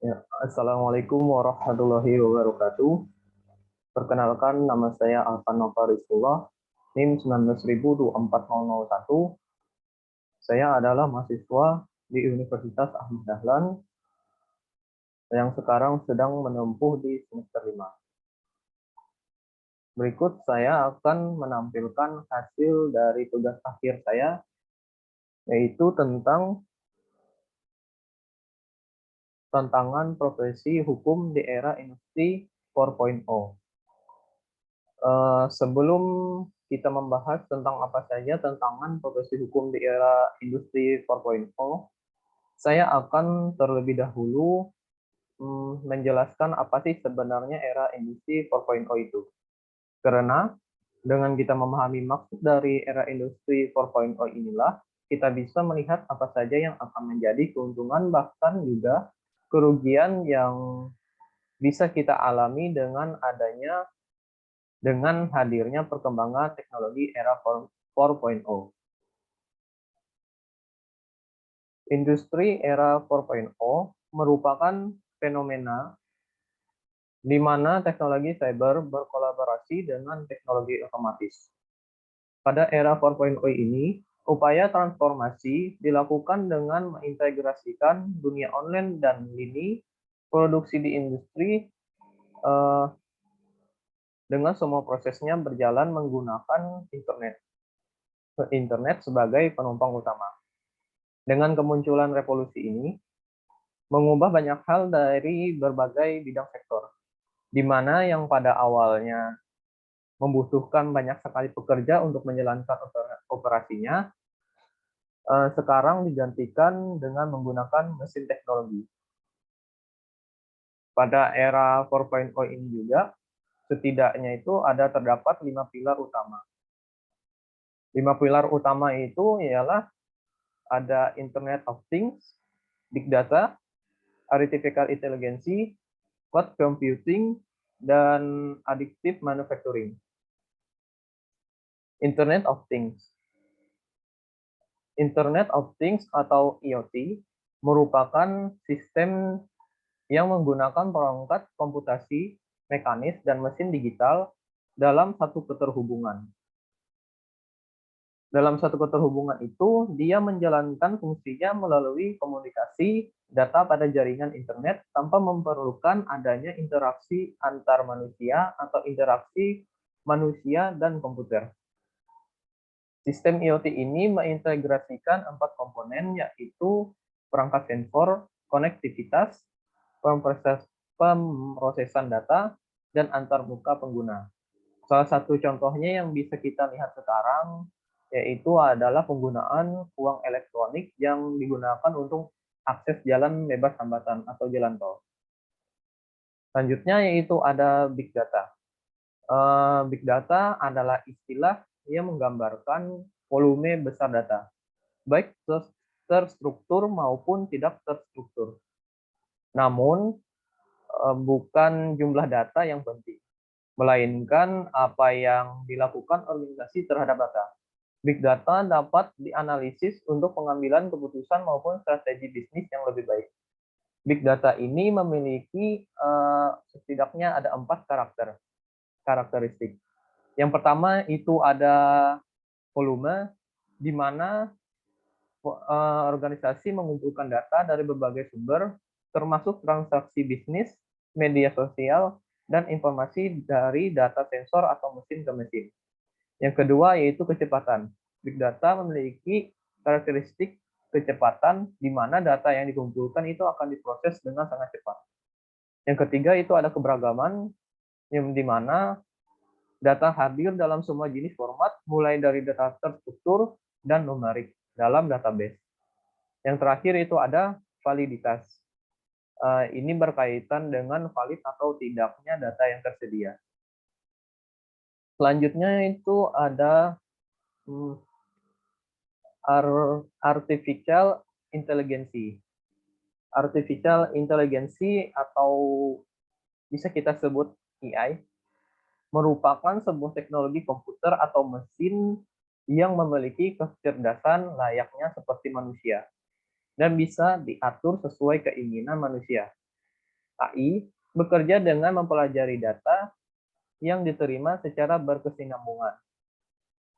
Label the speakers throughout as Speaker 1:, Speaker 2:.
Speaker 1: Ya, Assalamualaikum warahmatullahi wabarakatuh. Perkenalkan, nama saya Alvan Nova Rizullah, NIM 19.24001. Saya adalah mahasiswa di Universitas Ahmad Dahlan yang sekarang sedang menempuh di semester 5. Berikut saya akan menampilkan hasil dari tugas akhir saya, yaitu tentang tantangan profesi hukum di era industri 4.0. Sebelum kita membahas tentang apa saja tantangan profesi hukum di era industri 4.0, saya akan terlebih dahulu menjelaskan apa sih sebenarnya era industri 4.0 itu. Karena dengan kita memahami maksud dari era industri 4.0 inilah, kita bisa melihat apa saja yang akan menjadi keuntungan bahkan juga kerugian yang bisa kita alami dengan hadirnya perkembangan teknologi era 4.0. Industri era 4.0 merupakan fenomena di mana teknologi cyber berkolaborasi dengan teknologi otomatis. Pada era 4.0 ini, upaya transformasi dilakukan dengan mengintegrasikan dunia online dan lini produksi di industri eh, dengan semua prosesnya berjalan menggunakan internet sebagai penumpang utama. Dengan kemunculan revolusi ini, mengubah banyak hal dari berbagai bidang sektor, di mana yang pada awalnya membutuhkan banyak sekali pekerja untuk menjalankan operasinya, sekarang digantikan dengan menggunakan mesin teknologi. Pada era 4.0 ini juga, setidaknya itu terdapat 5 pilar utama. 5 pilar utama itu ialah ada Internet of Things, Big Data, Artificial Intelligence, Cloud Computing, dan Additive Manufacturing. Internet of Things. Internet of Things atau IoT merupakan sistem yang menggunakan perangkat komputasi, mekanis, dan mesin digital dalam satu keterhubungan. Dalam satu keterhubungan itu, dia menjalankan fungsinya melalui komunikasi data pada jaringan internet tanpa memerlukan adanya interaksi antar manusia atau interaksi manusia dan komputer. Sistem IoT ini mengintegrasikan 4 komponen, yaitu perangkat sensor, konektivitas, pemrosesan data, dan antarmuka pengguna. Salah satu contohnya yang bisa kita lihat sekarang yaitu adalah penggunaan uang elektronik yang digunakan untuk akses jalan bebas hambatan atau jalan tol. Selanjutnya yaitu ada Big Data. Big Data adalah istilah yang menggambarkan volume besar data, baik terstruktur maupun tidak terstruktur. Namun, bukan jumlah data yang penting, melainkan apa yang dilakukan organisasi terhadap data. Big Data dapat dianalisis untuk pengambilan keputusan maupun strategi bisnis yang lebih baik. Big Data ini memiliki setidaknya ada 4 karakteristik. Yang pertama itu ada volume, di mana organisasi mengumpulkan data dari berbagai sumber, termasuk transaksi bisnis, media sosial, dan informasi dari data sensor atau mesin ke mesin. Yang kedua yaitu kecepatan. Big Data memiliki karakteristik kecepatan di mana data yang dikumpulkan itu akan diproses dengan sangat cepat. Yang ketiga itu ada keberagaman, yang di mana data hadir dalam semua jenis format, mulai dari data terstruktur dan numerik dalam database. Yang terakhir itu ada validitas. Ini berkaitan dengan valid atau tidaknya data yang tersedia. Selanjutnya itu ada artificial intelligence. Artificial intelligence atau bisa kita sebut AI merupakan sebuah teknologi komputer atau mesin yang memiliki kecerdasan layaknya seperti manusia dan bisa diatur sesuai keinginan manusia. AI bekerja dengan mempelajari data yang diterima secara berkesinambungan.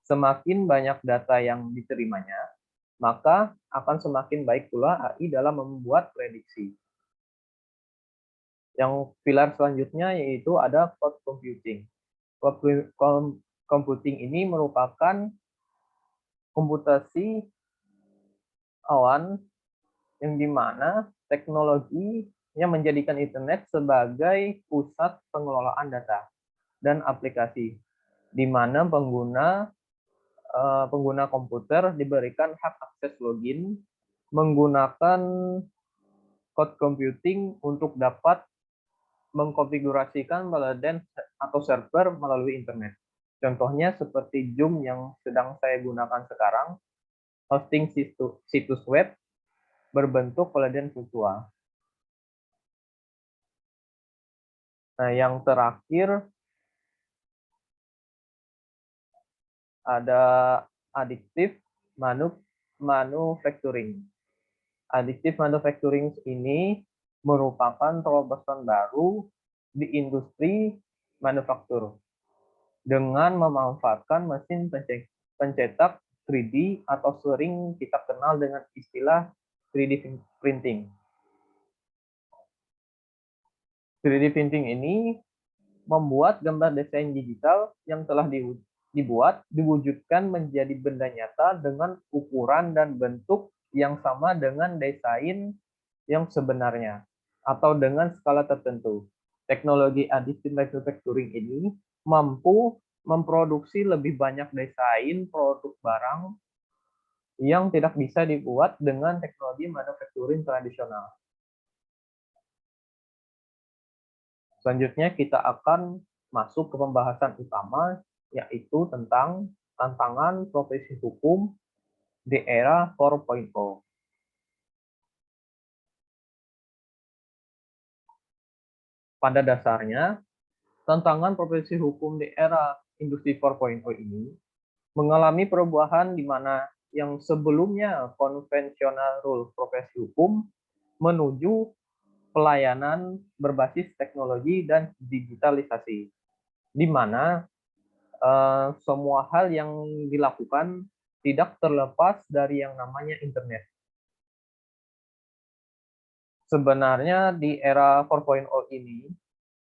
Speaker 1: Semakin banyak data yang diterimanya, maka akan semakin baik pula AI dalam membuat prediksi. Yang pilar selanjutnya yaitu ada cloud computing. Cloud computing ini merupakan komputasi awan yang dimana teknologi yang menjadikan internet sebagai pusat pengelolaan data dan aplikasi, di mana pengguna komputer diberikan hak akses login menggunakan cloud computing untuk dapat mengkonfigurasikan badan atau server melalui internet. Contohnya seperti Zoom yang sedang saya gunakan sekarang, hosting situs web berbentuk peladen virtual. Nah, yang terakhir ada additive manufacturing. Additive manufacturing ini merupakan terobosan baru di industri manufaktur dengan memanfaatkan mesin pencetak 3D atau sering kita kenal dengan istilah 3D printing. 3D printing ini membuat gambar desain digital yang telah dibuat diwujudkan menjadi benda nyata dengan ukuran dan bentuk yang sama dengan desain yang sebenarnya atau dengan skala tertentu. Teknologi additive manufacturing ini mampu memproduksi lebih banyak desain produk barang yang tidak bisa dibuat dengan teknologi manufacturing tradisional. Selanjutnya kita akan masuk ke pembahasan utama, yaitu tentang tantangan profesi hukum di era 4.0. Pada dasarnya, tantangan profesi hukum di era industri 4.0 ini mengalami perubahan di mana yang sebelumnya konvensional rule profesi hukum menuju pelayanan berbasis teknologi dan digitalisasi, di mana semua hal yang dilakukan tidak terlepas dari yang namanya internet. Sebenarnya di era 4.0 ini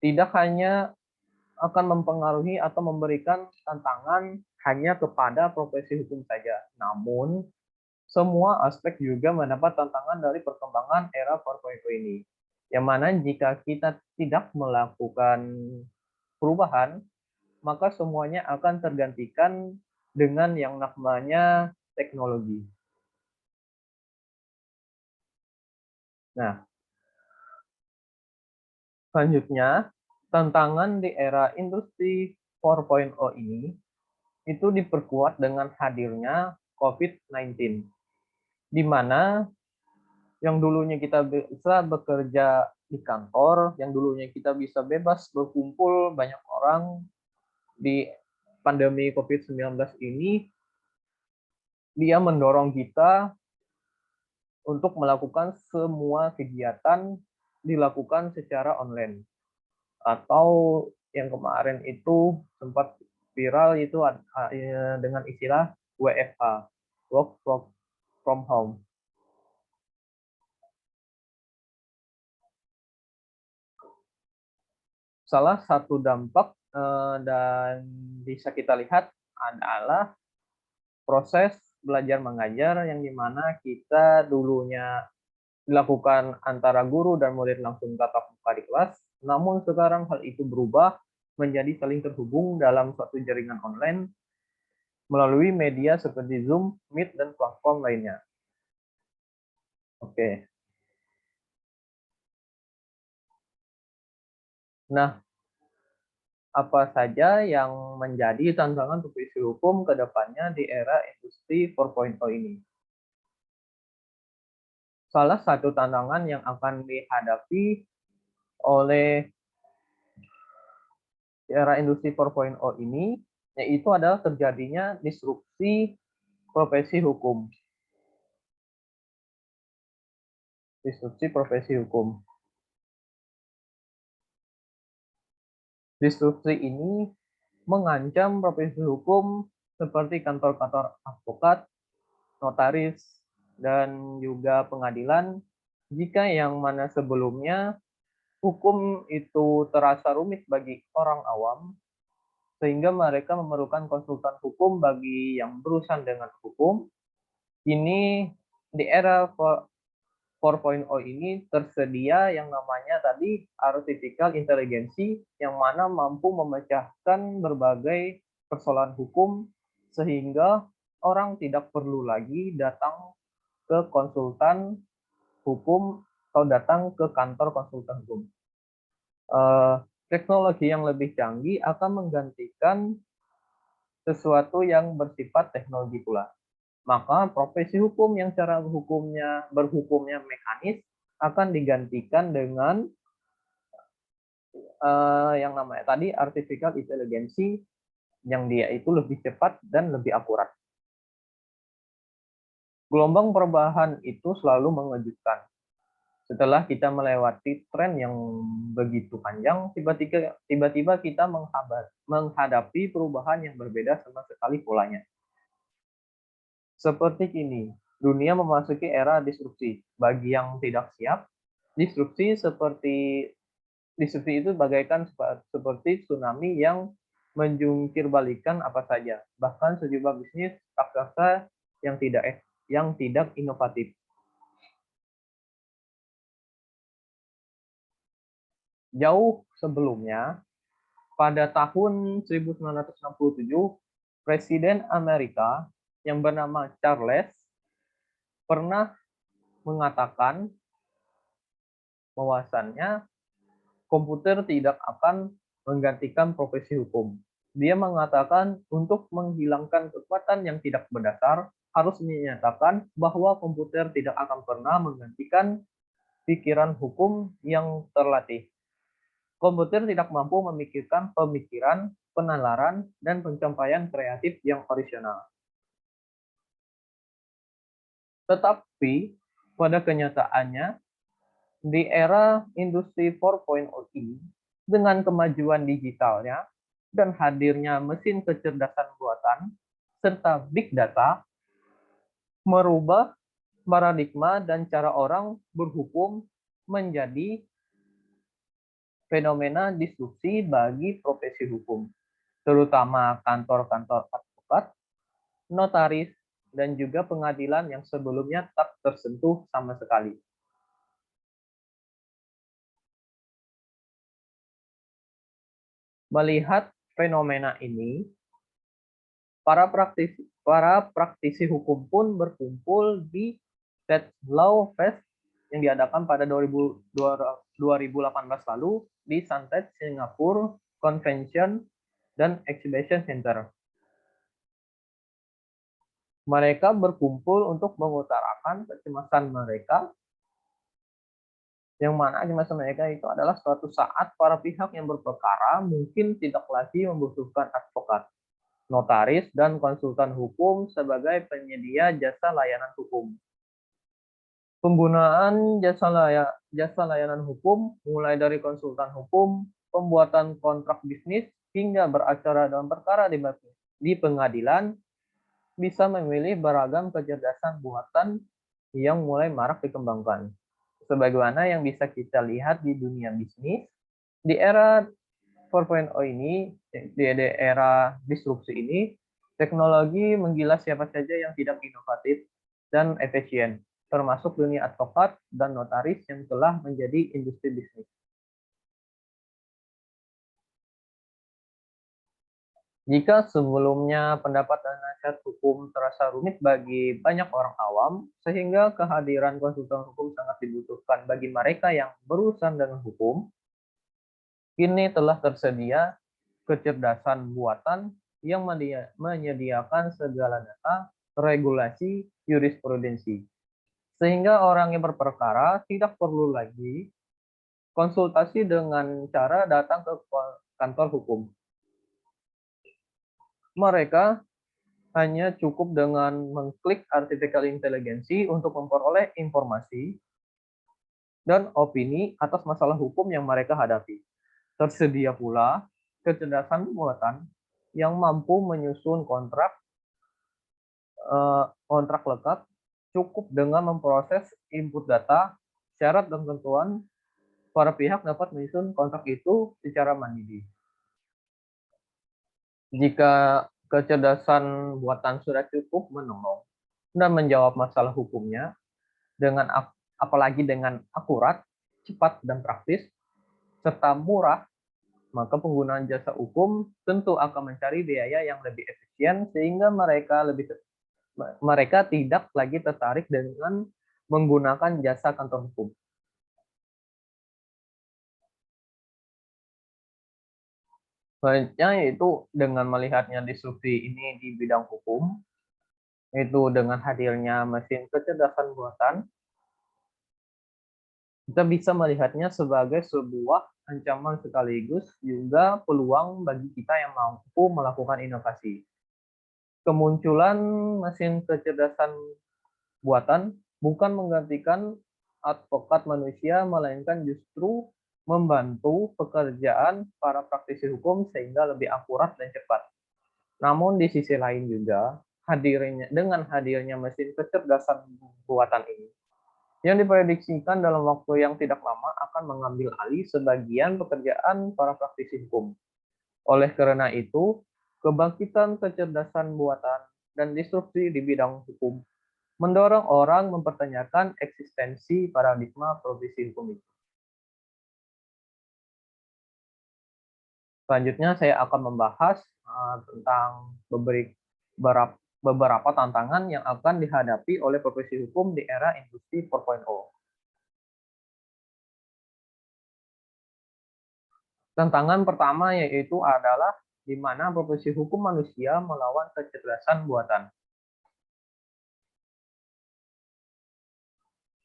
Speaker 1: tidak hanya akan mempengaruhi atau memberikan tantangan hanya kepada profesi hukum saja, namun semua aspek juga mendapat tantangan dari perkembangan era 4.0 ini. Yang mana jika kita tidak melakukan perubahan, maka semuanya akan tergantikan dengan yang namanya teknologi. Nah, selanjutnya, tantangan di era industri 4.0 ini itu diperkuat dengan hadirnya COVID-19, di mana yang dulunya kita bisa bekerja di kantor, yang dulunya kita bisa bebas berkumpul banyak orang di pandemi COVID-19 ini, dia mendorong kita untuk melakukan semua kegiatan dilakukan secara online. Atau yang kemarin itu sempat viral itu dengan istilah WFH, work from home. Salah satu dampak dan bisa kita lihat adalah proses belajar mengajar yang dimana kita dulunya dilakukan antara guru dan murid langsung tatap muka di kelas, namun sekarang hal itu berubah menjadi saling terhubung dalam suatu jaringan online melalui media seperti Zoom, Meet, dan platform lainnya. Oke. Nah, apa saja yang menjadi tantangan profesi hukum ke depannya di era industri 4.0 ini? Salah satu tantangan yang akan dihadapi oleh era industri 4.0 ini yaitu adalah terjadinya disrupsi profesi hukum. Disrupsi profesi hukum. Disrupsi ini mengancam profesi hukum seperti kantor-kantor advokat, notaris, dan juga pengadilan jika yang mana sebelumnya hukum itu terasa rumit bagi orang awam, sehingga mereka memerlukan konsultan hukum bagi yang berurusan dengan hukum. Ini di era 4.0 ini tersedia yang namanya tadi artificial intelligence yang mana mampu memecahkan berbagai persoalan hukum sehingga orang tidak perlu lagi datang ke konsultan hukum atau datang ke kantor konsultan hukum. Teknologi yang lebih canggih akan menggantikan sesuatu yang bersifat teknologi pula. Maka profesi hukum yang cara berhukumnya mekanis akan digantikan dengan yang namanya tadi artificial intelligence yang dia itu lebih cepat dan lebih akurat. Gelombang perubahan itu selalu mengejutkan. Setelah kita melewati tren yang begitu panjang, tiba-tiba kita menghadapi perubahan yang berbeda sama sekali polanya. Seperti kini, dunia memasuki era disrupsi. Bagi yang tidak siap, disrupsi itu bagaikan seperti tsunami yang menjungkir balikan apa saja, bahkan sejumlah bisnis raksasa yang tidak inovatif. Jauh sebelumnya, pada tahun 1967, Presiden Amerika yang bernama Charles pernah mengatakan bahwasannya komputer tidak akan menggantikan profesi hukum. Dia mengatakan untuk menghilangkan kekuatan yang tidak berdasar, harus menyatakan bahwa komputer tidak akan pernah menggantikan pikiran hukum yang terlatih. Komputer tidak mampu memikirkan pemikiran, penalaran, dan pencapaian kreatif yang orisinal. Tetapi, pada kenyataannya, di era industri 4.0 ini, dengan kemajuan digitalnya dan hadirnya mesin kecerdasan buatan, serta big data, merubah paradigma dan cara orang berhukum menjadi fenomena disrupsi bagi profesi hukum, terutama kantor-kantor advokat, notaris, dan juga pengadilan yang sebelumnya tak tersentuh sama sekali. Melihat fenomena ini, para praktisi hukum pun berkumpul di Ted Law Fest yang diadakan pada 2018 lalu di Suntec Singapore Convention dan Exhibition Center. Mereka berkumpul untuk mengutarakan kecemasan mereka, yang mana kecemasan mereka itu adalah suatu saat para pihak yang berperkara mungkin tidak lagi membutuhkan advokat, notaris, dan konsultan hukum sebagai penyedia jasa layanan hukum. Penggunaan jasa layanan hukum, mulai dari konsultan hukum, pembuatan kontrak bisnis, hingga beracara dalam perkara di pengadilan, bisa memilih beragam kecerdasan buatan yang mulai marak dikembangkan. Sebagaimana yang bisa kita lihat di dunia bisnis, di era 4.0 ini, di era disrupsi ini, teknologi menggila siapa saja yang tidak inovatif dan efisien, termasuk dunia advokat dan notaris yang telah menjadi industri bisnis. Jika sebelumnya pendapat dan nasihat hukum terasa rumit bagi banyak orang awam, sehingga kehadiran konsultan hukum sangat dibutuhkan bagi mereka yang berurusan dengan hukum, kini telah tersedia kecerdasan buatan yang menyediakan segala data, regulasi, jurisprudensi. Sehingga orang yang berperkara tidak perlu lagi konsultasi dengan cara datang ke kantor hukum. Mereka hanya cukup dengan mengklik artificial intelligence untuk memperoleh informasi dan opini atas masalah hukum yang mereka hadapi. Tersedia pula kecerdasan buatan yang mampu menyusun kontrak lekat cukup dengan memproses input data, syarat dan ketentuan. Para pihak dapat menyusun kontrak itu secara mandiri. Jika kecerdasan buatan sudah cukup menolong dan menjawab masalah hukumnya dengan apalagi dengan akurat, cepat dan praktis, serta murah, maka penggunaan jasa hukum tentu akan mencari biaya yang lebih efisien sehingga mereka tidak lagi tertarik dengan menggunakan jasa kantor hukum. Selanjutnya yaitu dengan melihatnya disrupsi ini di bidang hukum, itu dengan hadirnya mesin kecerdasan buatan, kita bisa melihatnya sebagai sebuah ancaman sekaligus juga peluang bagi kita yang mampu melakukan inovasi. Kemunculan mesin kecerdasan buatan bukan menggantikan advokat manusia, melainkan justru membantu pekerjaan para praktisi hukum sehingga lebih akurat dan cepat. Namun di sisi lain juga, dengan hadirnya mesin kecerdasan buatan ini, yang diprediksikan dalam waktu yang tidak lama akan mengambil alih sebagian pekerjaan para praktisi hukum. Oleh karena itu, kebangkitan kecerdasan buatan dan disrupsi di bidang hukum mendorong orang mempertanyakan eksistensi paradigma profesi hukum itu. Selanjutnya saya akan membahas tentang beberapa tantangan yang akan dihadapi oleh profesi hukum di era industri 4.0. Tantangan pertama yaitu adalah di mana profesi hukum manusia melawan kecerdasan buatan.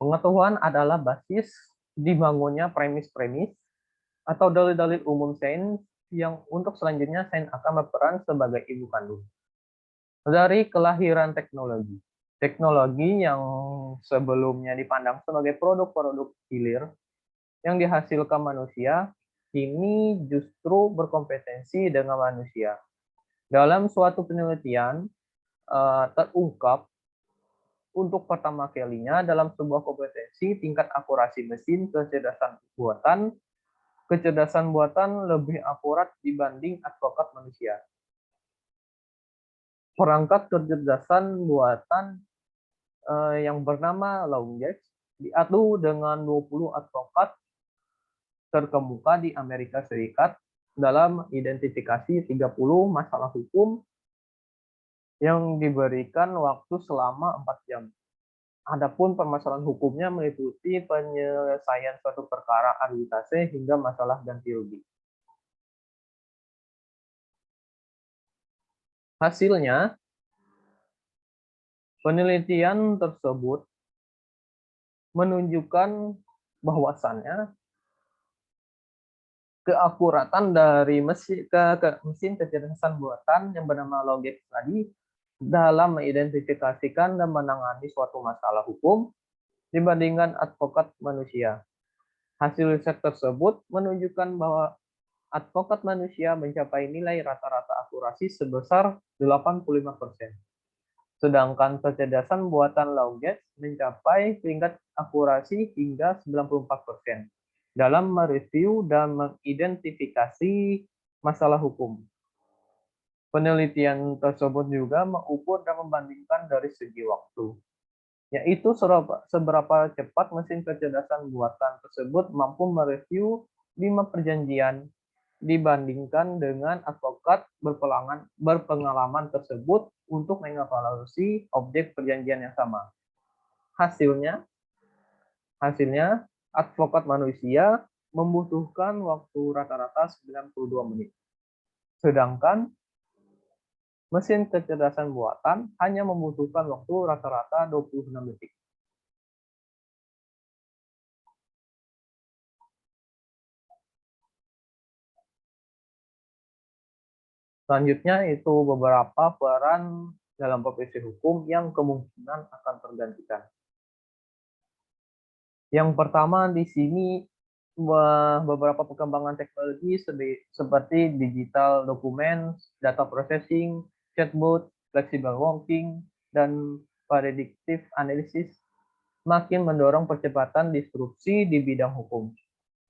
Speaker 1: Pengetahuan adalah basis dibangunnya premis-premis atau dalil-dalil umum sains yang untuk selanjutnya sains akan berperan sebagai ibu kandung. Dari kelahiran teknologi. Teknologi yang sebelumnya dipandang sebagai produk-produk hilir yang dihasilkan manusia, kini justru berkompetensi dengan manusia. Dalam suatu penelitian, terungkap untuk pertama kalinya dalam sebuah kompetensi tingkat akurasi mesin kecerdasan buatan lebih akurat dibanding advokat manusia. Perangkat kecerdasan buatan yang bernama LongGex diadu dengan 20 advokat terkemuka di Amerika Serikat dalam identifikasi 30 masalah hukum yang diberikan waktu selama 4 jam. Adapun permasalahan hukumnya meliputi penyelesaian suatu perkara arbitrase hingga masalah ganti rugi. Hasilnya, penelitian tersebut menunjukkan bahwasannya keakuratan dari mesin kecerdasan buatan yang bernama LongGex tadi dalam mengidentifikasikan dan menangani suatu masalah hukum dibandingkan advokat manusia. Hasil riset tersebut menunjukkan bahwa advokat manusia mencapai nilai rata-rata akurasi sebesar 85%. Sedangkan kecerdasan buatan LongGex mencapai tingkat akurasi hingga 94% dalam mereview dan mengidentifikasi masalah hukum. Penelitian tersebut juga mengukur dan membandingkan dari segi waktu, yaitu seberapa cepat mesin kecerdasan buatan tersebut mampu mereview 5 perjanjian dibandingkan dengan advokat berpengalaman tersebut untuk mengevaluasi objek perjanjian yang sama. Hasilnya advokat manusia membutuhkan waktu rata-rata 92 menit. Sedangkan mesin kecerdasan buatan hanya membutuhkan waktu rata-rata 26 detik. Selanjutnya itu beberapa peran dalam profesi hukum yang kemungkinan akan tergantikan. Yang pertama di sini beberapa perkembangan teknologi seperti digital dokumen, data processing, chatbot, flexible working, dan predictive analysis makin mendorong percepatan disrupsi di bidang hukum.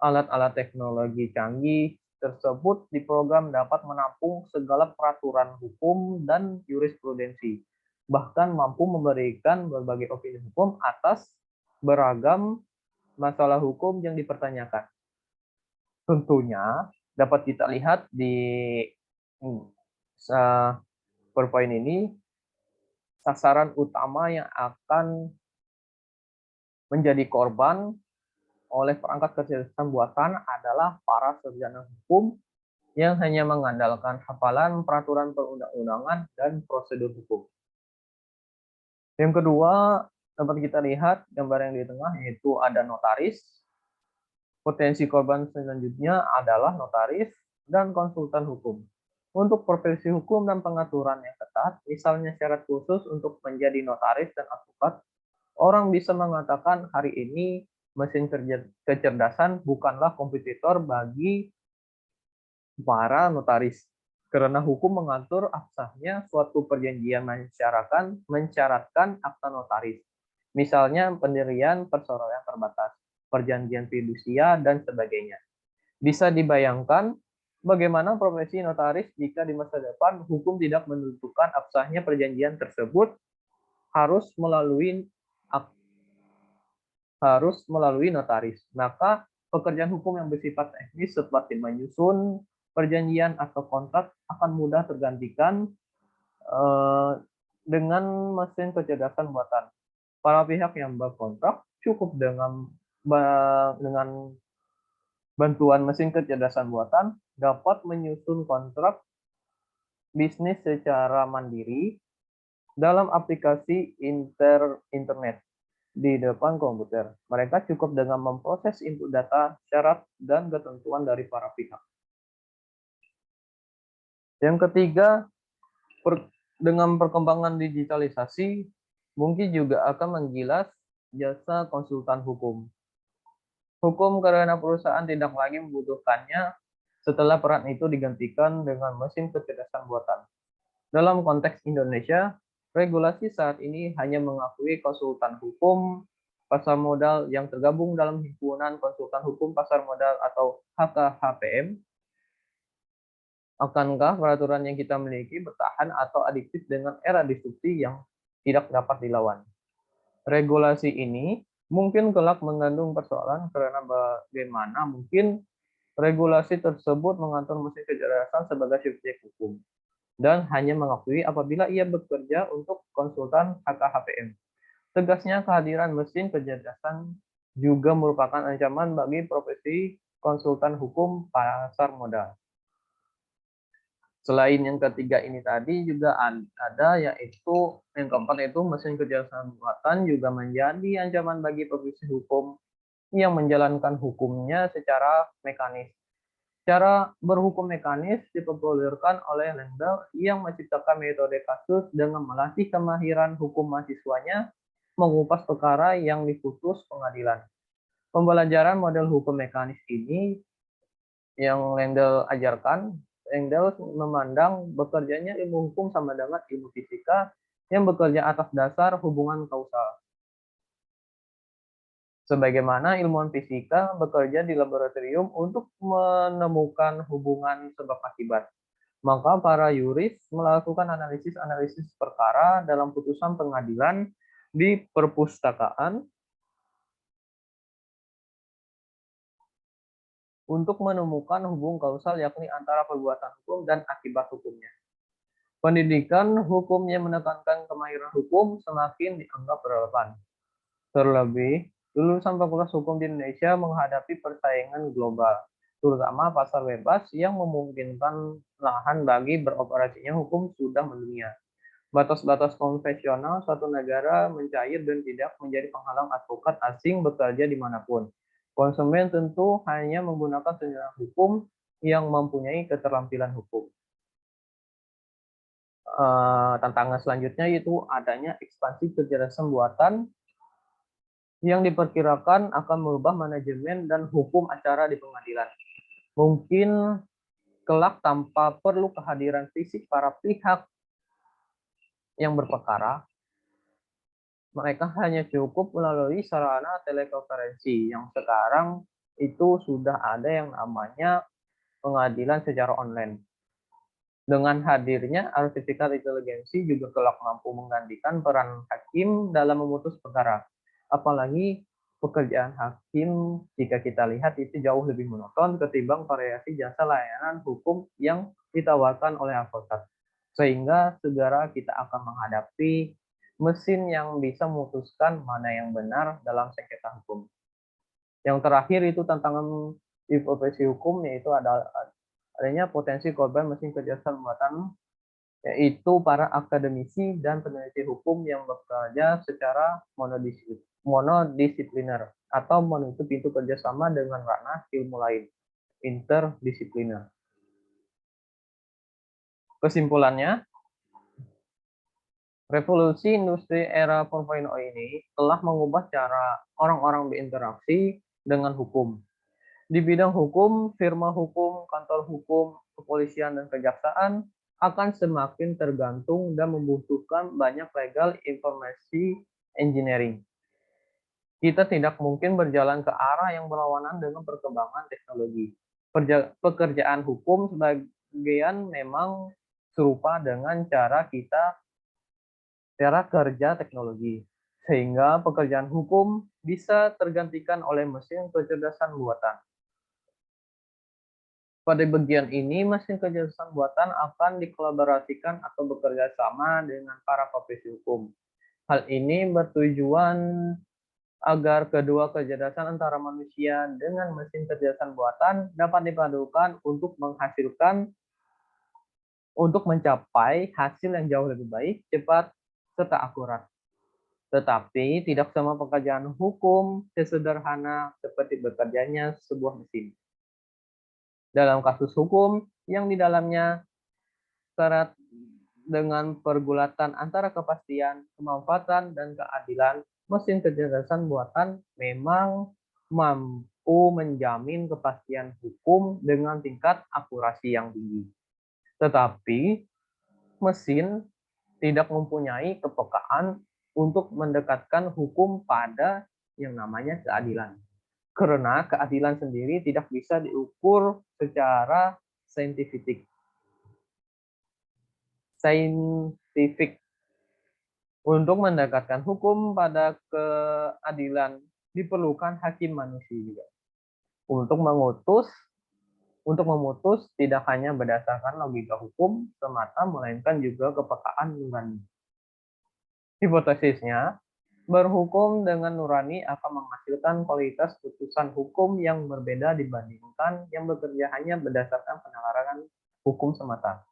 Speaker 1: Alat-alat teknologi canggih tersebut diprogram dapat menampung segala peraturan hukum dan jurisprudensi, bahkan mampu memberikan berbagai opini hukum atas beragam masalah hukum yang dipertanyakan. Tentunya dapat kita lihat di PowerPoint ini, sasaran utama yang akan menjadi korban oleh perangkat kecerdasan buatan adalah para sarjana hukum yang hanya mengandalkan hafalan peraturan perundang-undangan dan prosedur hukum. Yang kedua, dapat kita lihat gambar yang di tengah, yaitu ada notaris. Potensi korban selanjutnya adalah notaris dan konsultan hukum. Untuk profesi hukum dan pengaturan yang ketat, misalnya syarat khusus untuk menjadi notaris dan advokat, orang bisa mengatakan hari ini mesin kecerdasan bukanlah kompetitor bagi para notaris, karena hukum mengatur absahnya suatu perjanjian mensyaratkan akta notaris, misalnya pendirian perseroan terbatas, perjanjian fidusia, dan sebagainya. Bisa dibayangkan bagaimana profesi notaris jika di masa depan hukum tidak menentukan absahnya perjanjian tersebut harus melalui notaris. Maka pekerjaan hukum yang bersifat teknis seperti menyusun perjanjian atau kontrak akan mudah tergantikan dengan mesin kecerdasan buatan. Para pihak yang berkontrak cukup dengan bantuan mesin kecerdasan buatan dapat menyusun kontrak bisnis secara mandiri dalam aplikasi internet di depan komputer. Mereka cukup dengan memproses input data, syarat, dan ketentuan dari para pihak. Yang ketiga, dengan perkembangan digitalisasi, mungkin juga akan menggilas jasa konsultan hukum. Hukum karena perusahaan tidak lagi membutuhkannya setelah peran itu digantikan dengan mesin kecerdasan buatan. Dalam konteks Indonesia, regulasi saat ini hanya mengakui konsultan hukum pasar modal yang tergabung dalam himpunan konsultan hukum pasar modal atau HKHPM. Akankah peraturan yang kita miliki bertahan atau adiktif dengan era disrupsi yang tidak dapat dilawan? Regulasi ini mungkin kelak mengandung persoalan karena bagaimana mungkin regulasi tersebut mengatur mesin kecerdasan sebagai subjek hukum dan hanya mengakui apabila ia bekerja untuk konsultan HKHPM. Tegasnya kehadiran mesin kecerdasan juga merupakan ancaman bagi profesi konsultan hukum pasar modal. Selain yang ketiga ini tadi juga ada, yaitu yang keempat, yaitu mesin kecerdasan buatan juga menjadi ancaman bagi profesi hukum yang menjalankan hukumnya secara mekanis. Cara berhukum mekanis dipopulerkan oleh Lendl yang menciptakan metode kasus dengan melatih kemahiran hukum mahasiswanya mengupas perkara yang diputus pengadilan. Pembelajaran model hukum mekanis ini yang Lendl ajarkan, Lendl memandang bekerjanya ilmu hukum sama dengan ilmu fisika yang bekerja atas dasar hubungan kausal. Sebagaimana ilmuwan fisika bekerja di laboratorium untuk menemukan hubungan sebab akibat, maka para yuris melakukan analisis perkara dalam putusan pengadilan di perpustakaan untuk menemukan hubungan kausal, yakni antara perbuatan hukum dan akibat hukumnya. Pendidikan hukum yang menekankan kemahiran hukum semakin dianggap relevan. Terlebih, lulusan Fakultas Hukum di Indonesia menghadapi persaingan global, terutama pasar bebas yang memungkinkan lahan bagi beroperasinya hukum sudah mendunia. Batas-batas konvensional suatu negara mencair dan tidak menjadi penghalang advokat asing bekerja dimanapun. Konsumen tentu hanya menggunakan sarjana hukum yang mempunyai keterampilan hukum. Tantangan selanjutnya yaitu adanya ekspansi kecerdasan buatan yang diperkirakan akan merubah manajemen dan hukum acara di pengadilan. Mungkin kelak tanpa perlu kehadiran fisik para pihak yang berperkara, mereka hanya cukup melalui sarana telekonferensi yang sekarang itu sudah ada yang namanya pengadilan secara online. Dengan hadirnya artificial inteligensi juga kelak mampu menggantikan peran hakim dalam memutus perkara. Apalagi pekerjaan hakim jika kita lihat itu jauh lebih monoton ketimbang variasi jasa layanan hukum yang ditawarkan oleh advokat. Sehingga segera kita akan menghadapi mesin yang bisa memutuskan mana yang benar dalam sengketa hukum. Yang terakhir itu tantangan di profesi hukum yaitu adalah adanya potensi korban mesin kejahatan buatan, yaitu para akademisi dan peneliti hukum yang bekerja secara monodisipliner atau menutup pintu kerjasama dengan ranah ilmu lain, interdisipliner. Kesimpulannya, revolusi industri era 4.0 ini telah mengubah cara orang-orang berinteraksi dengan hukum. Di bidang hukum, firma hukum, kantor hukum, kepolisian, dan kejaksaan akan semakin tergantung dan membutuhkan banyak legal informasi engineering. Kita tidak mungkin berjalan ke arah yang berlawanan dengan perkembangan teknologi. Pekerjaan hukum sebagian memang serupa dengan cara kerja teknologi, sehingga pekerjaan hukum bisa tergantikan oleh mesin kecerdasan buatan. Pada bagian ini, mesin kecerdasan buatan akan dikolaborasikan atau bekerja sama dengan para profesi hukum. Hal ini bertujuan agar kedua kecerdasan antara manusia dengan mesin kecerdasan buatan dapat dipadukan untuk mencapai hasil yang jauh lebih baik, cepat, serta akurat. Tetapi tidak semua pekerjaan hukum sesederhana seperti bekerjanya sebuah mesin. Dalam kasus hukum yang di dalamnya syarat dengan pergulatan antara kepastian, kemanfaatan, dan keadilan, mesin kecerdasan buatan memang mampu menjamin kepastian hukum dengan tingkat akurasi yang tinggi. Tetapi mesin tidak mempunyai kepekaan untuk mendekatkan hukum pada yang namanya keadilan. Karena keadilan sendiri tidak bisa diukur secara saintifik. Untuk mendekatkan hukum pada keadilan diperlukan hakim manusia juga. Untuk memutus tidak hanya berdasarkan logika hukum semata, melainkan juga kepekaan nurani. Hipotesisnya, berhukum dengan nurani akan menghasilkan kualitas putusan hukum yang berbeda dibandingkan yang bekerja hanya berdasarkan penalaran hukum semata.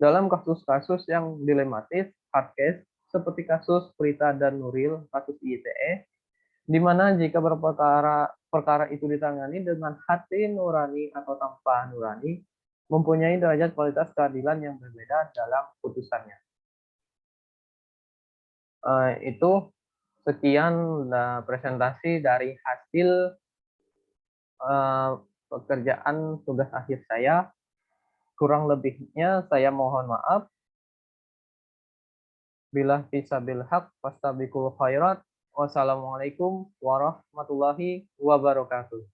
Speaker 1: Dalam kasus-kasus yang dilematis, hard case, seperti kasus Prita dan Nuril, kasus ITE, di mana jika perkara itu ditangani dengan hati nurani atau tanpa nurani, mempunyai derajat kualitas keadilan yang berbeda dalam putusannya. Itu sekian presentasi dari hasil pekerjaan tugas akhir saya. Kurang lebihnya saya mohon maaf. Bila fisabil haq fastabiqul khairat. Wassalamualaikum warahmatullahi wabarakatuh.